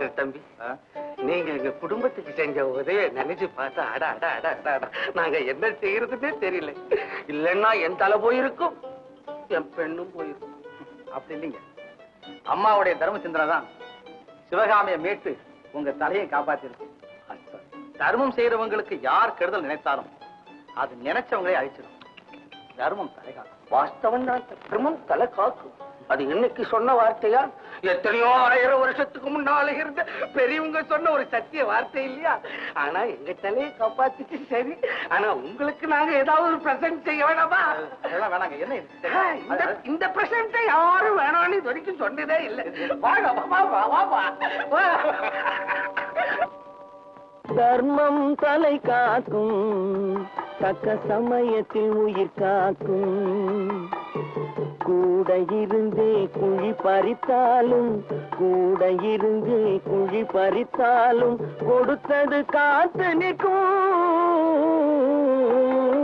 திவாகர் தம்பி, நீங்க எங்க குடும்பத்துக்கு செஞ்ச உதவியை நினைச்சு பார்த்தா அட அட அட அட அட நாங்க என்ன செய்யறதுன்னே தெரியல. இல்லைன்னா என் தலை போயிருக்கும், என் பெண்ணும் போயிருக்கும். அப்படி இல்லைங்க, அம்மாவுடைய தர்ம சிந்தனை தான் சிவகாமியை மீட்டு உங்க தலையை காப்பாத்திருக்கு. தர்மம் செய்யறவங்களுக்கு யார் கெடுதல் நினைத்தாலும் அது நினைச்சவங்களே அழிச்சிடும். தர்மம் தலை காக்கும். வாஸ்தவம் தான், தர்மம் தலை காக்கும். அது இன்னைக்கு சொன்ன வார்த்தையா? எத்தனையோ 1000 வருஷத்துக்கு முன்னால இருந்த பெரியவங்க சொன்ன ஒரு சத்திய வார்த்தை இல்லையா? ஆனா எங்க தலையை காப்பாத்திட்டு சரி. ஆனா உங்களுக்கு நாங்க ஏதாவது ஒரு பிரசன்ட் செய்ய வேணாமா? அதெல்லாம் வேணாங்க. என்ன இது? இந்த பிரசன்ட் யாரும் வேணாம்னு இது வரைக்கும் சொன்னதே இல்லை. வாங்க வா வா வா. தர்மம் தலை காக்கும், தக்க சமயத்தில் உயிர் காக்கும். கூட இருந்தே குழி பறித்தாலும், கூட இருந்தே குழி பறித்தாலும் கொடுத்தது காத்து நிற்கும்.